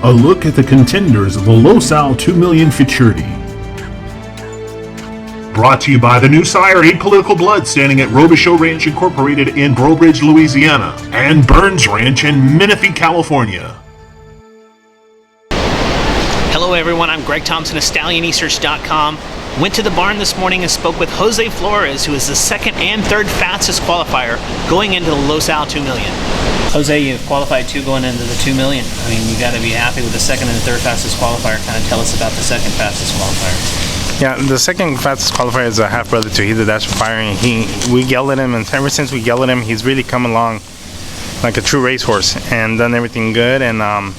A look at the contenders of the Los Al 2 Million Futurity. Brought to you by the new SIRE Apolitical Blood, standing at ROBICHEAUX Ranch Incorporated in Breaux Bridge, Louisiana, and Burns Ranch in Menifee, California. Hello everyone, I'm Greg Thompson of StallionResearch.com. Went to the barn this morning and spoke with Jose Flores, who is the second and third fastest qualifier going into the Los Al 2 Million. Jose, you've qualified two going into the 2 million. I mean, you got to be happy with the second and third fastest qualifier. Kind of tell us about the second fastest qualifier. Yeah, the second fastest qualifier is a half brother to He's the Dash of Fire, and we yelled at him, and ever since we yelled at him, he's really come along like a true racehorse and done everything good. And I'm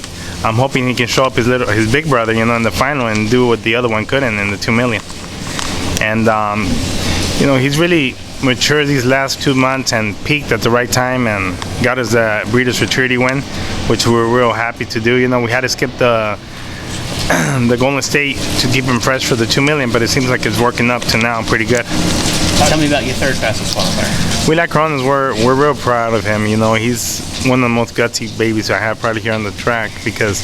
hoping he can show up his big brother, in the final and do what the other one couldn't in the 2 million. And he's really matured these last 2 months and peaked at the right time and got his Breeders' Futurity win, which we're real happy to do. We had to skip the Golden State to keep him fresh for the 2 million, but it seems like it's working up to now pretty good. Tell me about your third fastest qualifier. We like Coronas. We're real proud of him. He's one of the most gutsy babies I have probably here on the track, because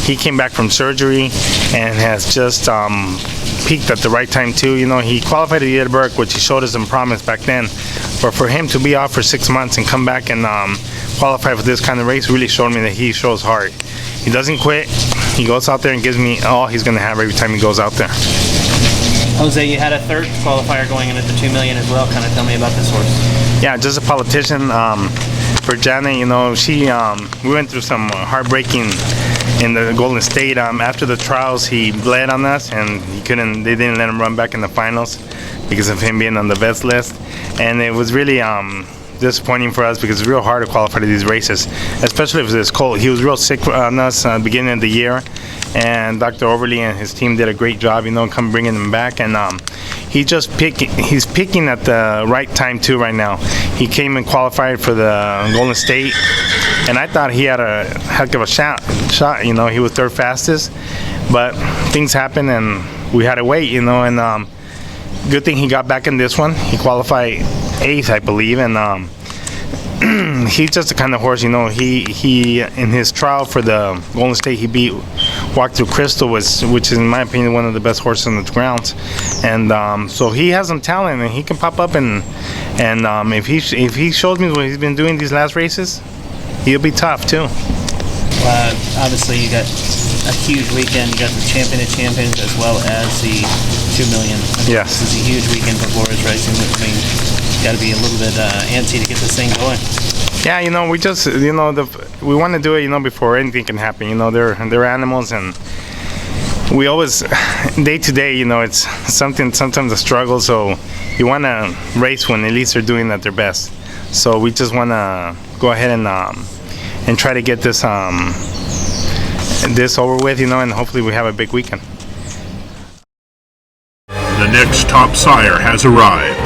he came back from surgery and has just peaked at the right time too. He qualified at Edinburgh, which he showed us some promise back then, but for him to be off for 6 months and come back and qualify for this kind of race really showed me that he shows heart. He doesn't quit. He goes out there and gives me all he's going to have every time he goes out there. Jose, you had a third qualifier going into the 2 million as well. Kind of tell me about this horse. Yeah, just a politician. For Janet, we went through some heartbreaking in the Golden State. After the trials, he bled on us, and they didn't let him run back in the finals because of him being on the vets list. And it was really disappointing for us, because it's real hard to qualify to these races, especially if it's cold. He was real sick on us at the beginning of the year, and Dr. Overly and his team did a great job, come bringing him back. And he's picking at the right time too right now. He came and qualified for the Golden State, and I thought he had a heck of a shot. He was third fastest, but things happened and we had to wait. And good thing he got back in this one. He qualified 8th, I believe, and he's just the kind of horse. He in his trial for the Golden State, he beat Walk Through Crystal, which is in my opinion one of the best horses on the ground. And so he has some talent, and he can pop up, and if he shows me what he's been doing these last races, he'll be tough too. Obviously you got a huge weekend. You got the Champion of Champions as well as the 2 million. Yes. This is a huge weekend for Flores racing. I mean, got to be a little bit antsy to get this thing going. Yeah, we just we want to do it before anything can happen. They're animals, and we always day to day it's sometimes a struggle. So you want to race when at least they're doing at their best. So we just want to go ahead and try to get this over with, and hopefully we have a big weekend. The next top sire has arrived.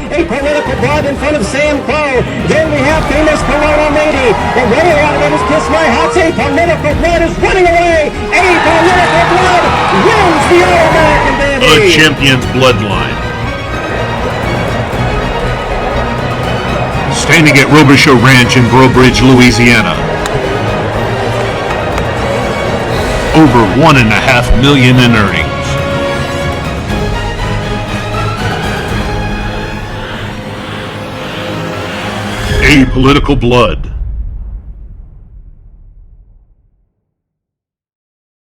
Apolitical Blood in front of Sam Crow. Then we have famous Corona Lady. The runner out of it is Kiss My Hats. Apolitical Blood is running away. Apolitical Blood wins the All-American Derby. A champion's bloodline. Standing at ROBICHEAUX Ranch in Breaux Bridge, Louisiana. Over $1.5 million in earnings. Apolitical Blood.